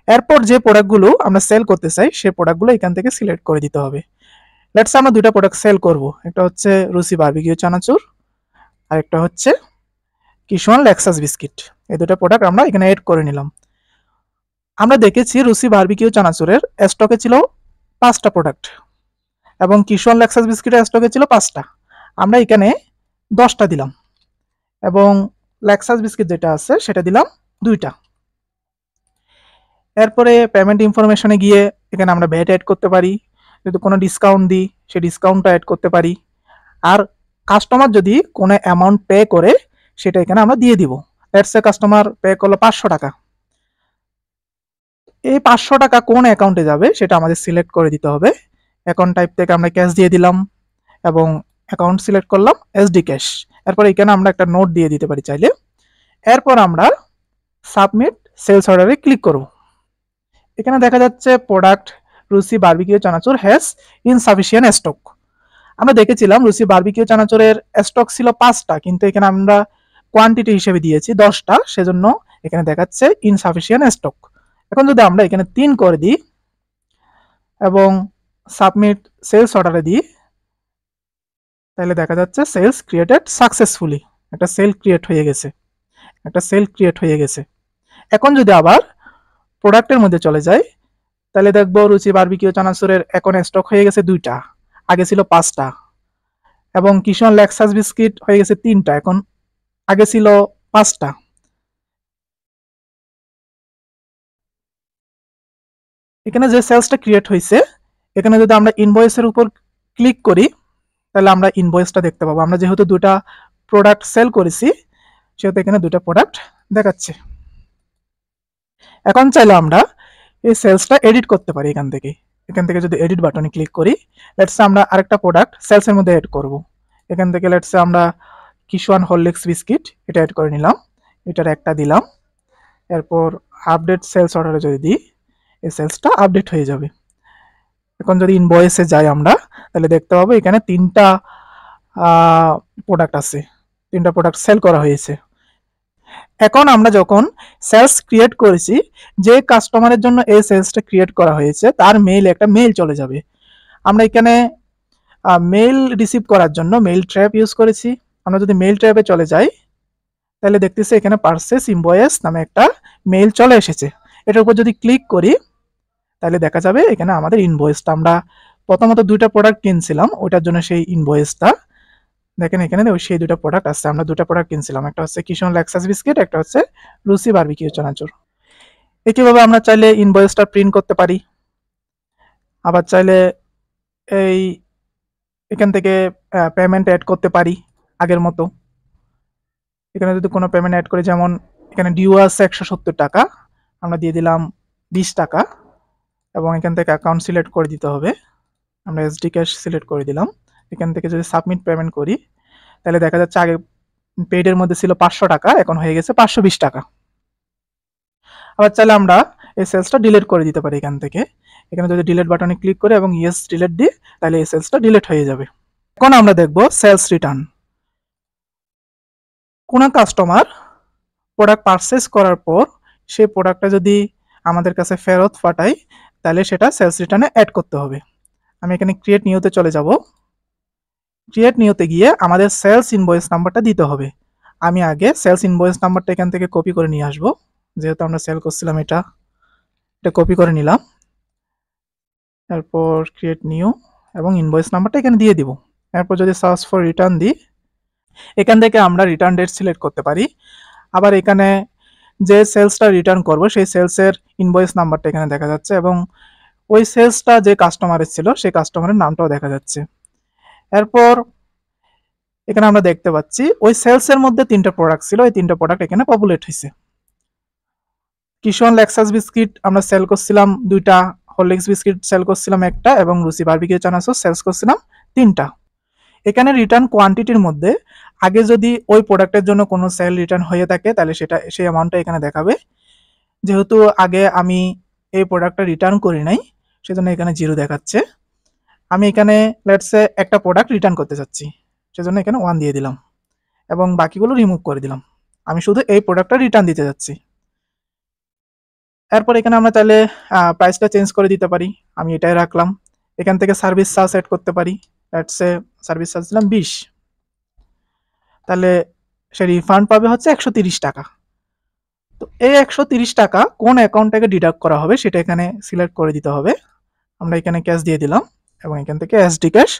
Speaker 1: এরপর যে প্রোডাক্টগুলো আমরা সেল করতে চাই সেই প্রোডাক্টগুলো এখান থেকে সিলেক্ট করে দিতে হবে। লেটস আমরা 2টা প্রোডাক্ট সেল করব, একটা হচ্ছে রুচি বারবিকিউ চানাচুর আর একটা হচ্ছে কিশোয়ান লেক্সাস বিস্কিট। এই 2টা প্রোডাক্ট আমরা এখানে এড করে নিলাম। আমরা দেখেছি রুচি বারবিকিউ চানাচুরের স্টকে ছিল 5টা প্রোডাক্ট এবং কিশোয়ান লেক্সাস বিস্কিটের স্টকে ছিল 5টা। আমরা এখানে 10টা দিলাম এবং লেক্সাস বিস্কিট যেটা আছে সেটা দিলাম 2টা। এরপরে পেমেন্ট ইনফরমেশনে গিয়ে এখানে আমরা ভ্যাট অ্যাড করতে পারি, যদি কোনো ডিসকাউন্ট দিই সেই ডিসকাউন্টটা অ্যাড করতে পারি। আর কাস্টমার যদি কোনো অ্যামাউন্ট পে করে সেটা এখানে আমরা দিয়ে দিব। লেটস সে কাস্টমার পে করলো 500 টাকা, এই 500 টাকা কোন অ্যাকাউন্টে যাবে সেটা আমাদের সিলেক্ট করে দিতে হবে। অ্যাকাউন্ট টাইপ থেকে আমরা ক্যাশ দিয়ে দিলাম এবং অ্যাকাউন্ট সিলেক্ট করলাম এসডি ক্যাশ। এরপর এখানে আমরা একটা নোট দিয়ে দিতে পারি চাইলে। এরপর আমরা সাবমিট সেলস অর্ডারে ক্লিক করব। এখানে দেখা যাচ্ছে প্রোডাক্ট রুচি barbecue chanachur has insufficient stock. আমরা দেখেছিলাম রুচি বারবিকিউ চানাচুরের স্টক ছিল 5টা, কিন্তু এখানে আমরা কোয়ান্টিটি হিসেবে দিয়েছি 10টা, সেজন্য এখানে দেখাচ্ছে ইনসাফিসিয়েন্ট স্টক। এখন যদি আমরা এখানে 3 করে দিই এবং সাবমিট সেলস অর্ডারে দিই, তাহলে দেখা যাচ্ছে সেলস ক্রিয়েটেড সাকসেসফুলি, একটা সেল ক্রিয়েট হয়ে গেছে, একটা সেল ক্রিয়েট হয়ে গেছে। এখন যদি আবার প্রোডাক্টের মধ্যে চলে যাই, তাহলে দেখবো রুচি বারবিকিউ চানাচুরের এখন স্টক হয়ে গেছে 2টা, আগে ছিল 5টা। এবং কিশোর লেক্সাস বিস্কিট হয়ে গেছে 3টা, এখন আগে ছিল 5টা। এখানে যে সেলসটা ক্রিয়েট হয়েছে, এখানে যদি আমরা ইনভয়েসের উপর ক্লিক করি তাহলে আমরা ইনভয়েসটা দেখতে পাবো। আমরা যেহেতু 2টা প্রোডাক্ট সেল করেছি সেহেতু এখানে 2টা প্রোডাক্ট দেখাচ্ছে। এখন চাইলে আমরা এই সেলসটা এডিট করতে পারি এখান থেকে। এখান থেকে যদি এডিট বাটনে ক্লিক করি, লেটস আমরা আরেকটা প্রোডাক্ট সেলসের মধ্যে এড করব। এখান থেকে লেটস আমরা কিশোয়ান হরলিক্স বিস্কিট এটা এড করে নিলাম, এটার একটা দিলাম। এরপর আপডেট সেলস অর্ডারে যদি দিই, এই সেলসটা আপডেট হয়ে যাবে। এখন যদি ইনভয়েসে যাই আমরা, তাহলে দেখতে পাবো এখানে 3টা প্রোডাক্ট আছে, 3টা প্রোডাক্ট সেল করা হয়েছে। এখন আমরা যখন সেলস ক্রিয়েট করেছি, যে কাস্টমারের জন্য এই সেলসটা ক্রিয়েট করা হয়েছে তার মেইলে একটা মেইল চলে যাবে। আমরা এখানে মেইল রিসিভ করার জন্য মেইল ট্র্যাপ ইউজ করেছি। আমরা যদি মেইল ট্র্যাপে চলে যাই, তাহলে দেখতেছি এখানে পারচেস ইনভয়েস নামে একটা মেইল চলে এসেছে। এটার উপর যদি ক্লিক করি, তাহলে দেখা যাবে এখানে আমাদের ইনভয়েসটা আমরা প্রথমত দুইটা প্রোডাক্ট কিনছিলাম, ওইটার জন্য সেই ইনভয়েসটা দেখেন এখানে সেই দুটো প্রোডাক্ট আছে। আমরা দুটো প্রোডাক্ট কিনছিলাম, একটা হচ্ছে কিশোর লেক্সাস বিস্কিট, একটা হচ্ছে রুচি বারবিকিউ চানাচুর। একইভাবে আমরা চাইলে ইনভয়েসটা প্রিন্ট করতে পারি, আবার চাইলে এই এখান থেকে পেমেন্ট অ্যাড করতে পারি আগের মতো। এখানে যদি কোনো পেমেন্ট অ্যাড করি, যেমন এখানে ডিউ আছে 170 টাকা, আমরা দিয়ে দিলাম 20 টাকা এবং এখান থেকে অ্যাকাউন্ট সিলেক্ট করে দিতে হবে। আমরা এসডি ক্যাশ সিলেক্ট করে দিলাম। এখান থেকে যদি সাবমিট পেমেন্ট করি তাহলে দেখা যাচ্ছে আগে পেইডের মধ্যে ছিল 500 টাকা, এখন হয়ে গেছে 520 টাকা। আবার চাইলে আমরা এই সেলসটা ডিলিট করে দিতে পারি এখান থেকে। এখানে যদি ডিলিট বাটনে ক্লিক করে এবং ইয়েস ডিলিট দিই তাহলে এই সেলসটা ডিলিট হয়ে যাবে। এখন আমরা দেখব সেলস রিটার্ন। কোন কাস্টমার প্রোডাক্ট পারচেজ করার পর সেই প্রোডাক্টটা যদি আমাদের কাছে ফেরত পাঠায় তাহলে সেটা সেলস রিটার্নে অ্যাড করতে হবে। আমি এখানে ক্রিয়েট নিউতে চলে যাব। ক্রিয়েট নিউতে গিয়ে আমাদের সেলস ইনভয়েস নাম্বারটা দিতে হবে। আমি আগে সেলস ইনভয়েস নাম্বারটা এখান থেকে কপি করে নিয়ে আসবো, যেহেতু আমরা সেল করছিলাম এটা কপি করে নিলাম। এরপর ক্রিয়েট নিউ এবং ইনভয়েস নাম্বারটা এখানে দিয়ে দিব। এরপর যদি সার্চ ফর রিটার্ন দিই, এখান থেকে আমরা রিটার্ন ডেট সিলেক্ট করতে পারি। আবার এখানে যে সেলসটা রিটার্ন করব সেই সেলসের ইনভয়েস নাম্বারটা এখানে দেখা যাচ্ছে এবং ওই সেলসটা যে কাস্টমারের ছিল সেই কাস্টমারের নামটাও দেখা যাচ্ছে। এরপর এখানে আমরা দেখতে পাচ্ছি ওই সেলসের মধ্যে 3টা প্রোডাক্ট ছিল, এই 3টা প্রোডাক্ট এখানে পপুলেট হয়েছে। কিশোর লেক্সাস বিস্কিট আমরা সেল করছিলাম 2টা, হরলিক্স বিস্কিট সেল করছিলাম 1টা এবং রুচি বারবিকিউ চানাচুর সেলস করছিলাম 3টা। এখানে রিটার্ন কোয়ান্টিটির মধ্যে আগে যদি ওই প্রোডাক্টের জন্য কোনো সেল রিটার্ন হয়ে থাকে তাহলে সেটা সেই অ্যামাউন্টটা এখানে দেখাবে। যেহেতু আগে আমি এই প্রোডাক্টটা রিটার্ন করি নাই সেজন্য এখানে 0 দেখাচ্ছে। আমি এখানে লেটসে একটা প্রোডাক্ট রিটার্ন করতে চাচ্ছি, সেজন্য এখানে 1 দিয়ে দিলাম এবং বাকিগুলো রিমুভ করে দিলাম। আমি শুধু এই প্রোডাক্টটা রিটার্ন দিতে যাচ্ছি। এরপর এখানে আমরা চাইলে প্রাইসটা চেঞ্জ করে দিতে পারি, আমি এটাই রাখলাম। এখান থেকে সার্ভিস চার্জ সেট করতে পারি, লেটসে সার্ভিস চার্জ দিলাম 20, তাহলে সে রিফান্ড পাবে হচ্ছে 130 টাকা। তো এই 130 টাকা কোন অ্যাকাউন্ট থেকে ডিডাক্ট করা হবে সেটা এখানে সিলেক্ট করে দিতে হবে। আমরা এখানে ক্যাশ দিয়ে দিলাম এবং এখান থেকে এসডি ক্যাশ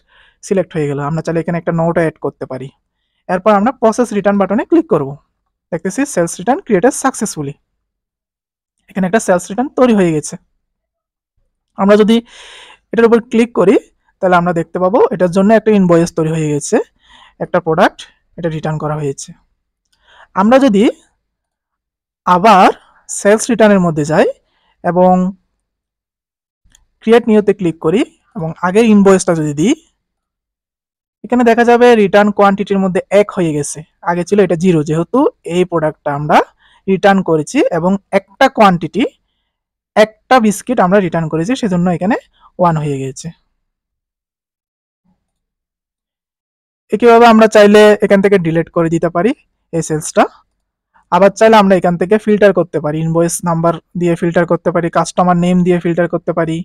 Speaker 1: সিলেক্ট হয়ে গেল। আমরা চাইলে এখানে একটা নোট অ্যাড করতে পারি। এরপর আমরা প্রসেস রিটার্ন বাটনে ক্লিক করব। দেখতেছি সেলস রিটার্ন ক্রিয়েটেড সাকসেসফুলি, এখানে একটা সেলস রিটার্ন তৈরি হয়ে গেছে। আমরা যদি এটার উপর ক্লিক করি তাহলে আমরা দেখতে পাবো এটার জন্য একটা ইনভয়েস তৈরি হয়ে গেছে, একটা প্রোডাক্ট এটা রিটার্ন করা হয়েছে। আমরা যদি আবার সেলস রিটার্নের মধ্যে যাই এবং ক্রিয়েট নিউতে ক্লিক করি এবং আগের ইনভয়েসটা যদি দিই, এখানে দেখা যাবে রিটার্ন কোয়ান্টিটির মধ্যে 1 হয়ে গেছে, আগে ছিল এটা 0, যেহেতু এই প্রোডাক্টটা আমরা রিটার্ন করেছি এবং একটা কোয়ান্টিটি একটা বিস্কিট আমরা রিটার্ন করেছি, সেজন্য এখানে 1 হয়ে গেছে। একইভাবে আমরা চাইলে এখান থেকে ডিলিট করে দিতে পারি এই সেলসটা। আবার চাইলে আমরা এখান থেকে ফিল্টার করতে পারি, ইনভয়েস নাম্বার দিয়ে ফিল্টার করতে পারি, কাস্টমার নেম দিয়ে ফিল্টার করতে পারি,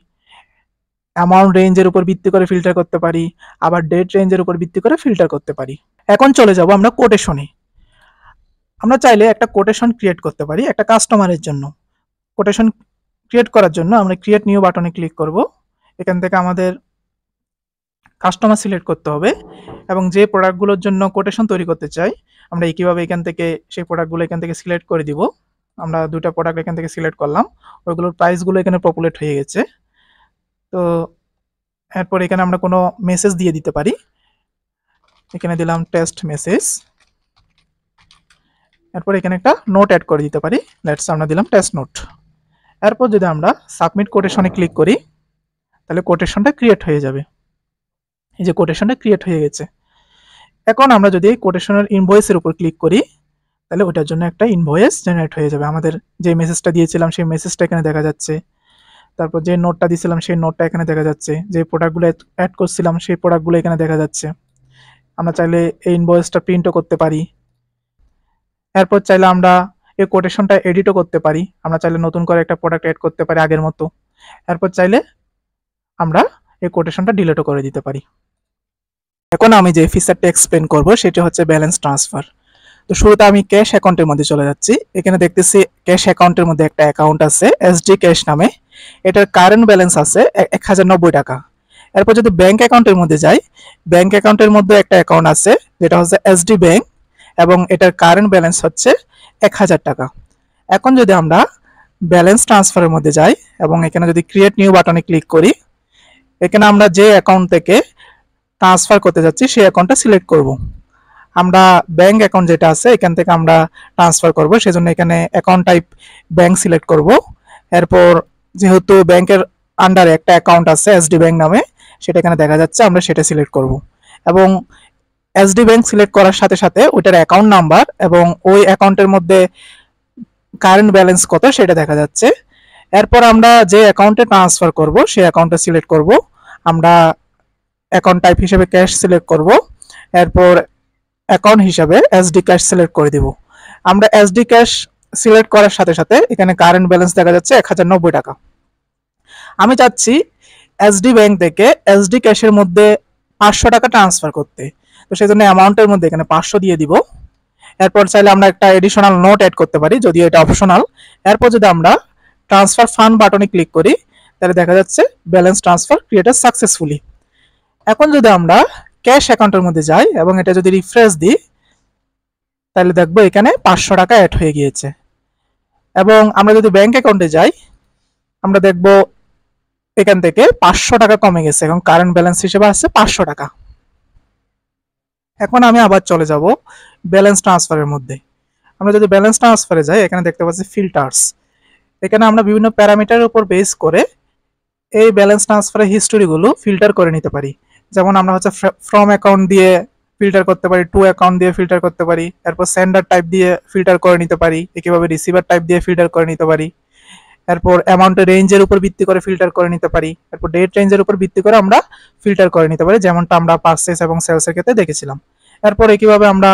Speaker 1: অ্যামাউন্ট রেঞ্জের উপর ভিত্তি করে ফিল্টার করতে পারি, আবার ডেট রেঞ্জের উপর ভিত্তি করে ফিল্টার করতে পারি। এখন চলে যাব আমরা কোটেশনে। আমরা চাইলে একটা কোটেশন ক্রিয়েট করতে পারি একটা কাস্টমারের জন্য। কোটেশন ক্রিয়েট করার জন্য আমরা ক্রিয়েট নিউ বাটনে ক্লিক করব। এখান থেকে আমাদের কাস্টমার সিলেক্ট করতে হবে এবং যে প্রোডাক্টগুলোর জন্য কোটেশন তৈরি করতে চাই আমরা একইভাবে এখান থেকে সেই প্রোডাক্টগুলো এখান থেকে সিলেক্ট করে দিব। আমরা 2টা প্রোডাক্ট এখান থেকে সিলেক্ট করলাম, ওইগুলোর প্রাইসগুলো এখানে পপুলেট হয়ে গেছে। তো এরপর এখানে আমরা কোনো মেসেজ দিয়ে দিতে পারি, এখানে দিলাম টেস্ট মেসেজ। এরপর এখানে একটা নোট অ্যাড করে দিতে পারি, লেটস আমরা দিলাম টেস্ট নোট। এরপর যদি আমরা সাবমিট কোটেশনে ক্লিক করি তাহলে কোটেশনটা ক্রিয়েট হয়ে যাবে। এই যে কোটেশনটা ক্রিয়েট হয়ে গেছে। এখন আমরা যদি এই কোটেশনের ইনভয়েসের উপর ক্লিক করি তাহলে ওটার জন্য একটা ইনভয়েস জেনারেট হয়ে যাবে। আমাদের যে মেসেজটা দিয়েছিলাম সেই মেসেজটা এখানে দেখা যাচ্ছে, তারপর যে নোটটা দিয়েছিলাম সেই নোটটা এখানে দেখা যাচ্ছে, যে প্রোডাক্টগুলো অ্যাড করছিলাম সেই প্রোডাক্টগুলো এখানে দেখা যাচ্ছে। আমরা চাইলে এই ইনভয়েসটা প্রিন্টও করতে পারি। এরপর চাইলে আমরা এই কোটেশনটা এডিটও করতে পারি, আমরা চাইলে নতুন করে একটা প্রোডাক্ট অ্যাড করতে পারি আগের মতো। এরপর চাইলে আমরা এই কোটেশনটা ডিলিটও করে দিতে পারি। এখন আমি যে ফিচারটা এক্সপ্লেন করব সেটা হচ্ছে ব্যালেন্স ট্রান্সফার। তো শুরুতে আমি ক্যাশ অ্যাকাউন্টের মধ্যে চলে যাচ্ছি। এখানে দেখতেছি ক্যাশ অ্যাকাউন্টের মধ্যে একটা অ্যাকাউন্ট আছে এসডি ক্যাশ নামে, এটার কারেন্ট ব্যালেন্স আছে 1090 টাকা। এরপর যদি ব্যাংক অ্যাকাউন্টের মধ্যে যাই, ব্যাংক অ্যাকাউন্টের মধ্যে একটা অ্যাকাউন্ট আছে যেটা হচ্ছে এসডি ব্যাংক এবং এটার কারেন্ট ব্যালেন্স হচ্ছে 1000 টাকা। এখন যদি আমরা ব্যালেন্স ট্রান্সফারের মধ্যে যাই এবং এখানে যদি ক্রিয়েট নিউ বাটনে ক্লিক করি, এখানে আমরা যে অ্যাকাউন্ট থেকে ট্রান্সফার করতে যাচ্ছি সেই অ্যাকাউন্টটা সিলেক্ট করব। আমরা ব্যাংক অ্যাকাউন্ট যেটা আছে এখান থেকে আমরা ট্রান্সফার করব, সেজন্য এখানে অ্যাকাউন্ট টাইপ ব্যাংক সিলেক্ট করব। এরপর যেহেতু ব্যাংকের আন্ডারে একটা অ্যাকাউন্ট আছে এসডি ব্যাংক নামে, সেটা এখানে দেখা যাচ্ছে, আমরা সেটা সিলেক্ট করব এবং এসডি ব্যাংক সিলেক্ট করার সাথে সাথে ওইটার অ্যাকাউন্ট নাম্বার এবং ওই অ্যাকাউন্টের মধ্যে কারেন্ট ব্যালেন্স কত সেটা দেখা যাচ্ছে। এরপর আমরা যে অ্যাকাউন্টে ট্রান্সফার করব সেই অ্যাকাউন্টটা সিলেক্ট করব। আমরা অ্যাকাউন্ট টাইপ হিসেবে ক্যাশ সিলেক্ট করব। এরপর অ্যাকাউন্ট হিসাবে এসডি ক্যাশ সিলেক্ট করে দিব। আমরা এসডি ক্যাশ সিলেক্ট করার সাথে সাথে এখানে কারেন্ট ব্যালেন্স দেখা যাচ্ছে 1090 টাকা। আমি চাচ্ছি এসডি ব্যাংক থেকে এসডি ক্যাশের মধ্যে 500 টাকা ট্রান্সফার করতে, তো সেই জন্য অ্যামাউন্টের মধ্যে এখানে 500 দিয়ে দিব। এরপর চাইলে আমরা একটা এডিশনাল নোট অ্যাড করতে পারি, যদিও এটা অপশনাল। এরপর যদি আমরা ট্রান্সফার ফান্ড বাটনে ক্লিক করি তাহলে দেখা যাচ্ছে ব্যালেন্স ট্রান্সফার ক্রিয়েটেড সাকসেসফুলি। এখন যদি আমরা ক্যাশ অ্যাকাউন্টের মধ্যে যাই এবং এটা যদি রিফ্রেশ দিই তাহলে দেখবো এখানে 500 টাকা অ্যাড হয়ে গিয়েছে। এবং আমরা যদি ব্যাংক অ্যাকাউন্টে যাই আমরা দেখব এখান থেকে 500 টাকা কমে গেছে এবং কারেন্ট ব্যালেন্স হিসেবে আছে 500 টাকা। এখন আমি আবার চলে যাব ব্যালেন্স ট্রান্সফারের মধ্যে। আমরা যদি ব্যালেন্স ট্রান্সফারে যাই এখানে দেখতে পাচ্ছি ফিল্টার্স। এখানে আমরা বিভিন্ন প্যারামিটারের উপর বেস করে এই ব্যালেন্স ট্রান্সফারের হিস্টোরিগুলো ফিল্টার করে নিতে পারি। যেমন আমরা হচ্ছে ফ্রম অ্যাকাউন্ট দিয়ে ফিল্টার করতে পারি, টু অ্যাকাউন্ট দিয়ে ফিল্টার করতে পারি, এরপর সেন্ডার টাইপ দিয়ে ফিল্টার করে নিতে পারি, একইভাবে রিসিভার টাইপ দিয়ে ফিল্টার করে নিতে পারি। এরপর অ্যামাউন্টের রেঞ্জের উপর ভিত্তি করে ফিল্টার করে নিতে পারি। এরপর ডেট রেঞ্জের উপর ভিত্তি করে আমরা ফিল্টার করে নিতে পারি, যেমনটা আমরা পারচেজ এবং সেলসের ক্ষেত্রে দেখেছিলাম। এরপর একইভাবে আমরা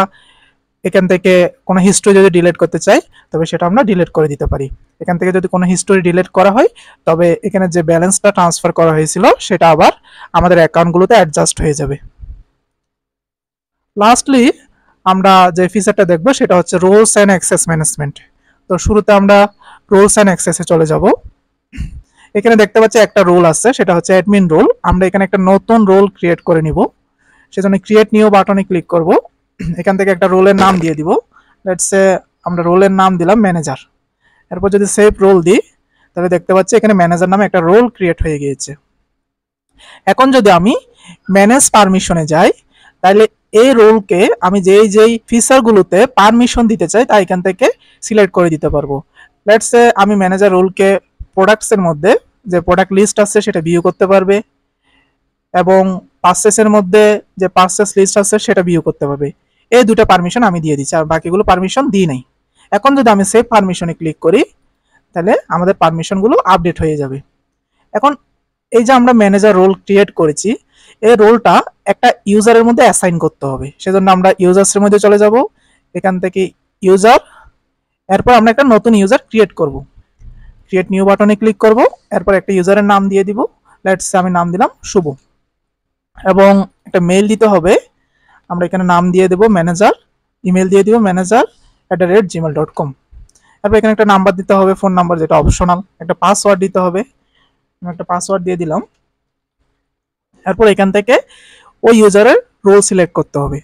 Speaker 1: এখান থেকে কোনো হিস্ট্রি যদি ডিলিট করতে চাই তবে সেটা আমরা ডিলিট করে দিতে পারি। এখান থেকে যদি কোনো হিস্ট্রি ডিলিট করা হয় তবে এখানে যে ব্যালেন্সটা ট্রান্সফার করা হয়েছিল সেটা আবার আমাদের অ্যাকাউন্টগুলোতে অ্যাডজাস্ট হয়ে যাবে। লাস্টলি আমরা যে ফিচারটা দেখব সেটা হচ্ছে রোলস অ্যান্ড অ্যাক্সেস ম্যানেজমেন্ট। তো শুরুতে আমরা রোলস অ্যান্ড অ্যাক্সেসে চলে যাব। এখানে দেখতে পাচ্ছি একটা রোল আছে, সেটা হচ্ছে অ্যাডমিন রোল। আমরা এখানে একটা নতুন রোল ক্রিয়েট করে নিব, সেজন্য ক্রিয়েট নিউ বাটনে ক্লিক করব। এখান থেকে একটা রোলের নাম দিয়ে দিব, লেটস সে আমরা রোলের নাম দিলাম ম্যানেজার। এরপর যদি সেভ রোল দিই তাহলে দেখতে পাচ্ছি এখানে ম্যানেজার নামে একটা রোল ক্রিয়েট হয়ে গিয়েছে। এখন যদি আমি ম্যানেজ পারমিশনে যাই তাহলে এই রোলকে আমি যেই ফিচারগুলোতে পারমিশন দিতে চাই তা এখান থেকে সিলেক্ট করে দিতে পারবো। লেটস সে আমি ম্যানেজার রোলকে প্রোডাক্টসের মধ্যে যে প্রোডাক্ট লিস্ট আছে সেটা ভিউ করতে পারবে এবং পারচেসের মধ্যে যে পারচেস লিস্ট আছে সেটা ভিউ করতে পারবে। এই দুটো পারমিশন আমি দিয়ে দিচ্ছি, আর বাকিগুলো পারমিশন দিই নাই। এখন যদি আমি সেভ পারমিশনে ক্লিক করি তাহলে আমাদের পারমিশনগুলো আপডেট হয়ে যাবে। এখন এই যে আমরা ম্যানেজার রোল ক্রিয়েট করেছি এই রোলটা একটা ইউজারের মধ্যে অ্যাসাইন করতে হবে, সেজন্য আমরা ইউজার্সের মধ্যে চলে যাব। এখান থেকে ইউজার, এরপর আমরা একটা নতুন ইউজার ক্রিয়েট করব। ক্রিয়েট নিউ বাটনে ক্লিক করব, এরপর একটা ইউজারের নাম দিয়ে দিব, লেটস সে আমি নাম দিলাম শুভ এবং একটা মেইল দিতে হবে। আমরা এখানে নাম দিয়ে দেব ম্যানেজার, ইমেল দিয়ে দিব manager@gmail.com। এরপর এখানে একটা নাম্বার দিতে হবে, ফোন নাম্বার, যেটা অপশনাল। একটা পাসওয়ার্ড দিতে হবে, আমি একটা পাসওয়ার্ড দিয়ে দিলাম। এরপর এখান থেকে ওই ইউজারের রোল সিলেক্ট করতে হবে।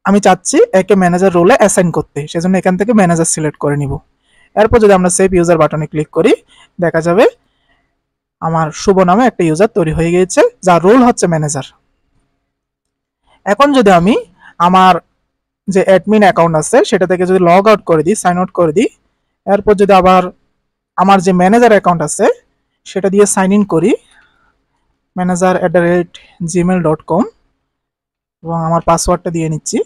Speaker 1: আমি চাচ্ছি একে ম্যানেজার রোলে অ্যাসাইন করতে, সেজন্য এখান থেকে ম্যানেজার সিলেক্ট করে নিব। এরপর যদি আমরা সেভ ইউজার বাটনে ক্লিক করি দেখা যাবে আমার শুভ নামে একটা ইউজার তৈরি হয়ে গিয়েছে যার রোল হচ্ছে ম্যানেজার। এখন যদি আমি আমার যে অ্যাডমিন অ্যাকাউন্ট আছে সেটা থেকে যদি লগ আউট করে দিই, সাইন আউট করে দিই, এরপর যদি আবার আমার যে ম্যানেজার অ্যাকাউন্ট আছে সেটা দিয়ে সাইন ইন করি manager@gmail.com এবং আমার পাসওয়ার্ডটা দিয়ে নিচ্ছি।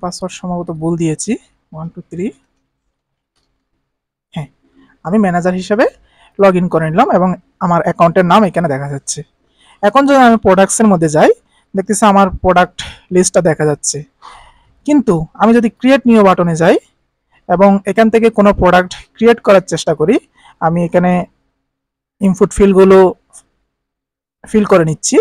Speaker 1: পাসওয়ার্ড সম্ভবত ভুল দিয়েছি, 1 2 3। হ্যাঁ, আমি ম্যানেজার হিসেবে লগ ইন করে নিলাম এবং আমার অ্যাকাউন্টের নাম এখানে দেখা যাচ্ছে। এখন যদি আমি প্রোডাক্টসের মধ্যে যাই দেখতেছি আমার প্রোডাক্ট লিস্টটা দেখা যাচ্ছে, কিন্তু আমি যদি ক্রিয়েট নিউ বাটনে যাই এবং এখান থেকে কোনো প্রোডাক্ট ক্রিয়েট করার চেষ্টা করি, আমি এখানে ইনপুট ফিল্ডগুলো ফিল করে নিচ্ছি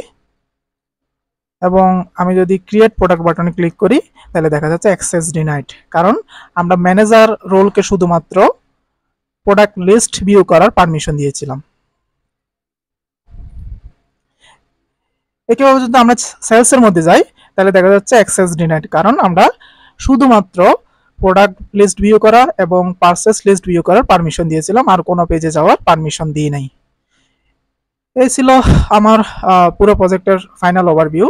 Speaker 1: এবং আমি যদি ক্রিয়েট প্রোডাক্ট বাটনে ক্লিক করি তাহলে দেখা যাচ্ছে অ্যাক্সেস ডিনাইড, কারণ আমরা ম্যানেজার রোলকে শুধুমাত্র প্রোডাক্ট লিস্ট ভিউ করার পারমিশন দিয়েছিলাম। একইভাবে যদি আমরা সেলসের মধ্যে যাই তাহলে দেখা যাচ্ছে অ্যাক্সেস ডিনাইড, কারণ আমরা শুধুমাত্র প্রোডাক্ট লিস্ট ভিউ করা এবং পারচেস লিস্ট ভিউ করার পারমিশন দিয়েছিলাম, আর কোনো পেজে যাওয়ার পারমিশন দিই নাই। এই ছিল আমার পুরো প্রজেক্টের ফাইনাল ওভারভিউ।